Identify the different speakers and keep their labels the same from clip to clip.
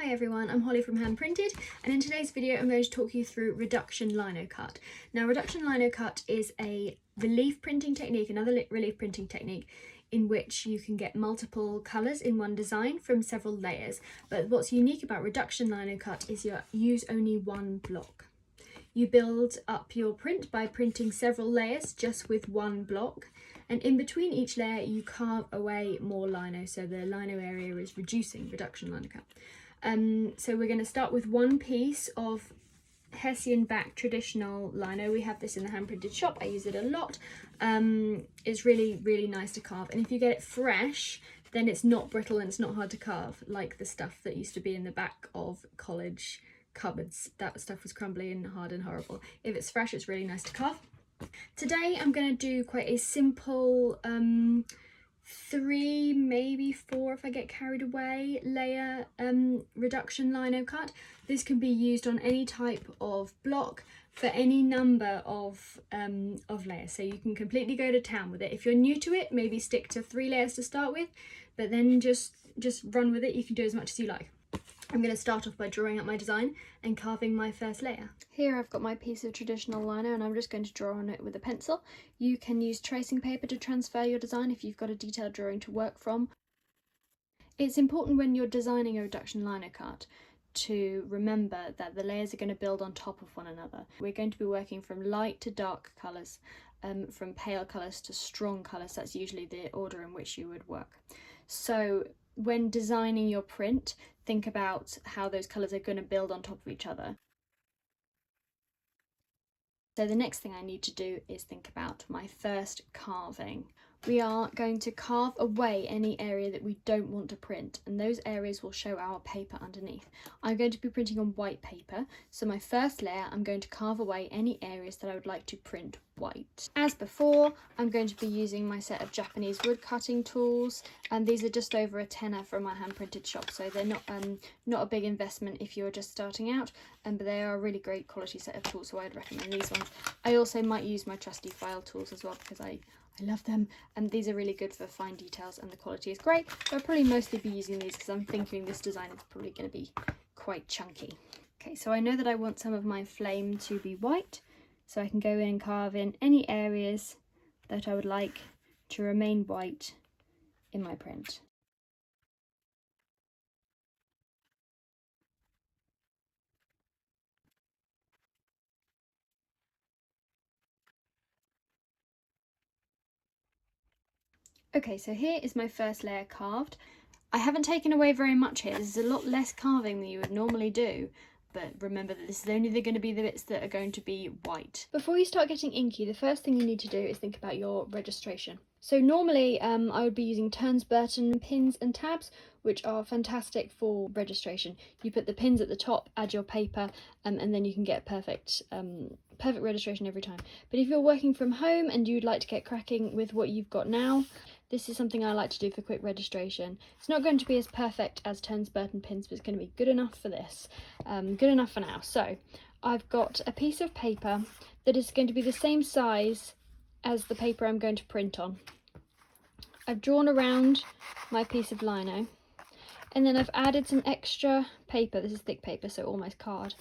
Speaker 1: Hi everyone, I'm Holly from Hand Printed, and in today's video I'm going to talk you through reduction linocut. Now reduction linocut is a relief printing technique, another relief printing technique in which you can get multiple colours in one design from several layers. But what's unique about reduction linocut is you use only one block. You build up your print by printing several layers just with one block, and in between each layer you carve away more lino, so the lino area is reducing, reduction linocut. So we're going to start with one piece of Hessian back traditional lino. We have this in the Hand Printed shop. I use it a lot. It's really nice to carve, and if you get it fresh then it's not brittle and it's not hard to carve like the stuff that used to be in the back of college cupboards. That stuff was crumbly and hard and horrible. If it's fresh, it's really nice to carve. Today I'm going to do quite a simple 3, maybe 4 if I get carried away, layer reduction lino cut. This can be used on any type of block for any number of layers, so you can completely go to town with it. If you're new to it, maybe stick to 3 layers to start with, but then just run with it. You can do as much as you like. I'm going to start off by drawing up my design and carving my first layer. Here I've got my piece of traditional lino and I'm just going to draw on it with a pencil. You can use tracing paper to transfer your design if you've got a detailed drawing to work from. It's important when you're designing a reduction lino cut to remember that the layers are going to build on top of one another. We're going to be working from light to dark colours, from pale colours to strong colours. That's usually the order in which you would work. So when designing your print, think about how those colours are going to build on top of each other. So the next thing I need to do is think about my first carving. We are going to carve away any area that we don't want to print, and those areas will show our paper underneath. I'm going to be printing on white paper, so my first layer I'm going to carve away any areas that I would like to print white. As before, I'm going to be using my set of Japanese wood cutting tools, and these are just over a tenner from my Hand Printed shop, so they're not a big investment if you're just starting out, but they are a really great quality set of tools, so I'd recommend these ones. I also might use my trusty file tools as well because I love them, and these are really good for fine details and the quality is great, but I'll probably mostly be using these because I'm thinking this design is probably going to be quite chunky. Okay, so I know that I want some of my flame to be white, so I can go in and carve in any areas that I would like to remain white in my print. Okay, so here is my first layer carved. I haven't taken away very much here. This is a lot less carving than you would normally do, but remember that this is only going to be the bits that are going to be white. Before you start getting inky, the first thing you need to do is think about your registration. So normally I would be using Turns Burton pins and tabs, which are fantastic for registration. You put the pins at the top, add your paper, and then you can get perfect registration every time. But if you're working from home and you'd like to get cracking with what you've got now, this is something I like to do for quick registration. It's not going to be as perfect as Turns Burton pins, but it's going to be good enough for this. Good enough for now. So I've got a piece of paper that is going to be the same size as the paper I'm going to print on. I've drawn around my piece of lino, and then I've added some extra paper, this is thick paper so almost card,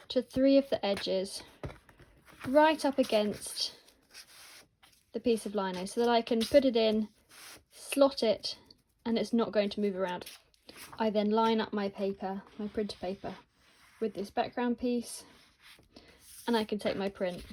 Speaker 1: to 3 of the edges right up against the piece of lino so that I can put it in, slot it, and it's not going to move around. I then line up my paper, my printer paper, with this background piece, and I can take my print.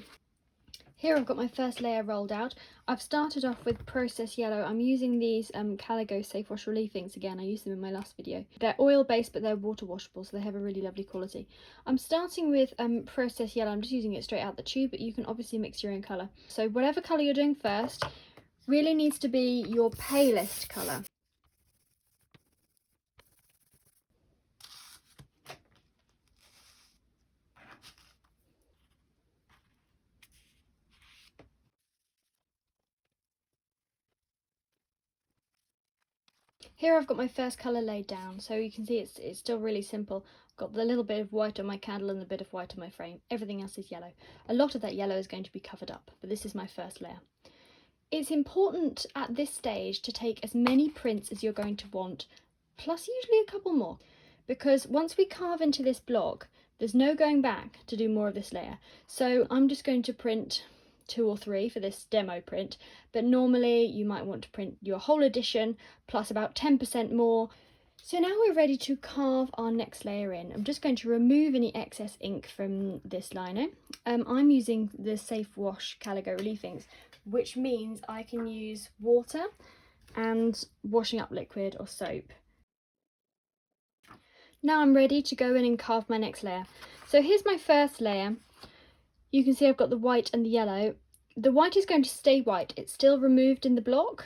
Speaker 1: Here I've got my first layer rolled out. I've started off with Process Yellow. I'm using these Caligo Safe Wash Relief inks again. I used them in my last video. They're oil based but they're water washable, so they have a really lovely quality. I'm starting with Process Yellow. I'm just using it straight out the tube, but you can obviously mix your own colour. So whatever colour you're doing first really needs to be your palest colour. Here I've got my first colour laid down, so you can see it's still really simple. I've got the little bit of white on my candle and the bit of white on my frame. Everything else is yellow. A lot of that yellow is going to be covered up, but this is my first layer. It's important at this stage to take as many prints as you're going to want, plus usually a couple more. because once we carve into this block, there's no going back to do more of this layer. So I'm just going to print 2 or 3 for this demo print, but normally you might want to print your whole edition plus about 10% more. So now we're ready to carve our next layer in. I'm just going to remove any excess ink from this lino. I'm using the Safe Wash Calico Relief inks, which means I can use water and washing up liquid or soap. Now I'm ready to go in and carve my next layer. So here's my first layer. You can see I've got the white and the yellow. The white is going to stay white. It's still removed in the block.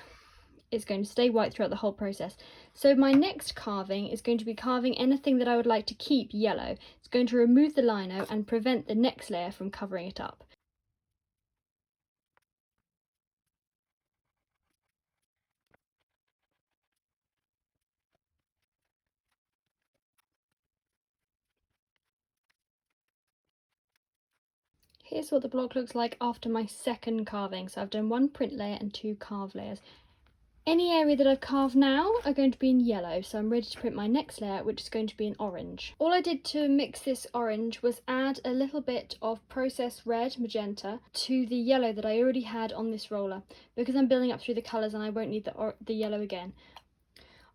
Speaker 1: It's going to stay white throughout the whole process. So my next carving is going to be carving anything that I would like to keep yellow. It's going to remove the lino and prevent the next layer from covering it up. Here's what the block looks like after my second carving. So I've done 1 print layer and 2 carve layers. Any area that I've carved now are going to be in yellow, so I'm ready to print my next layer, which is going to be in orange. All I did to mix this orange was add a little bit of processed red, magenta, to the yellow that I already had on this roller, because I'm building up through the colours and I won't need the yellow again.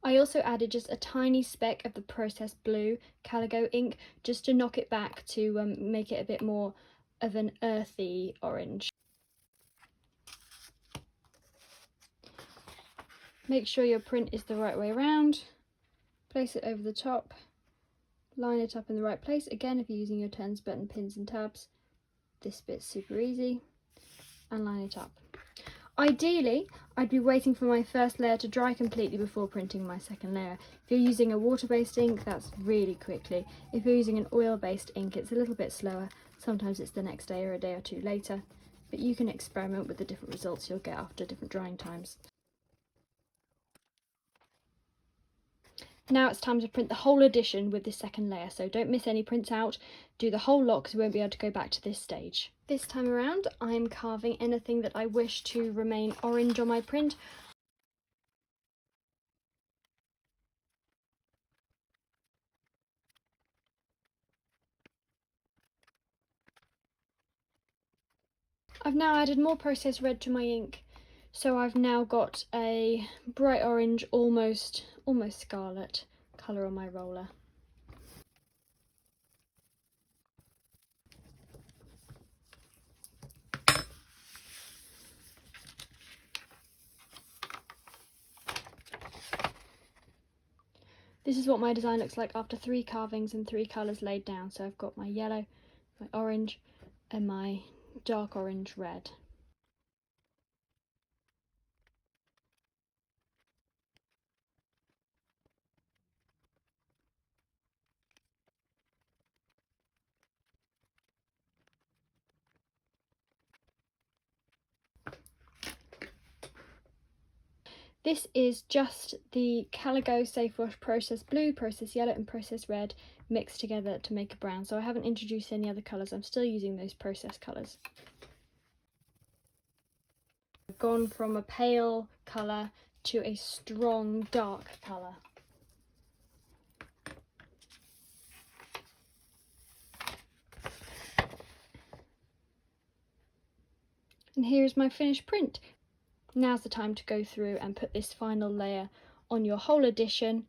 Speaker 1: I also added just a tiny speck of the processed blue calico ink, just to knock it back to make it a bit more of an earthy orange. Make sure your print is the right way around, place it over the top, line it up in the right place. Again, if you're using your turns button, pins and tabs, this bit's super easy, and line it up. Ideally, I'd be waiting for my first layer to dry completely before printing my second layer. If you're using a water-based ink, that's really quickly. If you're using an oil-based ink, it's a little bit slower. Sometimes it's the next day or a day or 2 later, but you can experiment with the different results you'll get after different drying times. Now it's time to print the whole edition with this second layer, so don't miss any prints out. Do the whole lot because we won't be able to go back to this stage. This time around, I'm carving anything that I wish to remain orange on my print. I've now added more processed red to my ink, so I've now got a bright orange, almost scarlet colour on my roller. This is what my design looks like after 3 carvings and 3 colours laid down. So I've got my yellow, my orange, and my dark orange red. This is just the Calico Safe Wash Processed Blue, Processed Yellow and Processed Red mixed together to make a brown. So I haven't introduced any other colours, I'm still using those processed colours. I've gone from a pale colour to a strong dark colour. And here's my finished print. Now's the time to go through and put this final layer on your whole edition.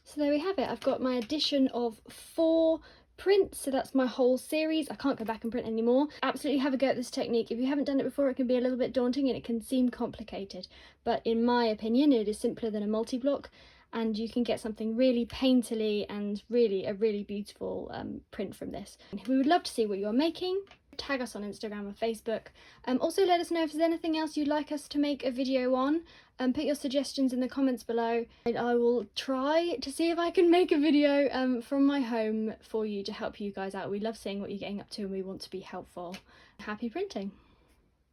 Speaker 1: So there we have it. I've got my edition of 4 prints, so that's my whole series. I can't go back and print anymore. Absolutely have a go at this technique. If you haven't done it before, it can be a little bit daunting and it can seem complicated, but in my opinion it is simpler than a multi-block, and you can get something really painterly and really a really beautiful print from this. We would love to see what you're making. Tag us on Instagram or Facebook. Also let us know if there's anything else you'd like us to make a video on. Put your suggestions in the comments below, and I will try to see if I can make a video from my home for you to help you guys out. We love seeing what you're getting up to and we want to be helpful. Happy printing!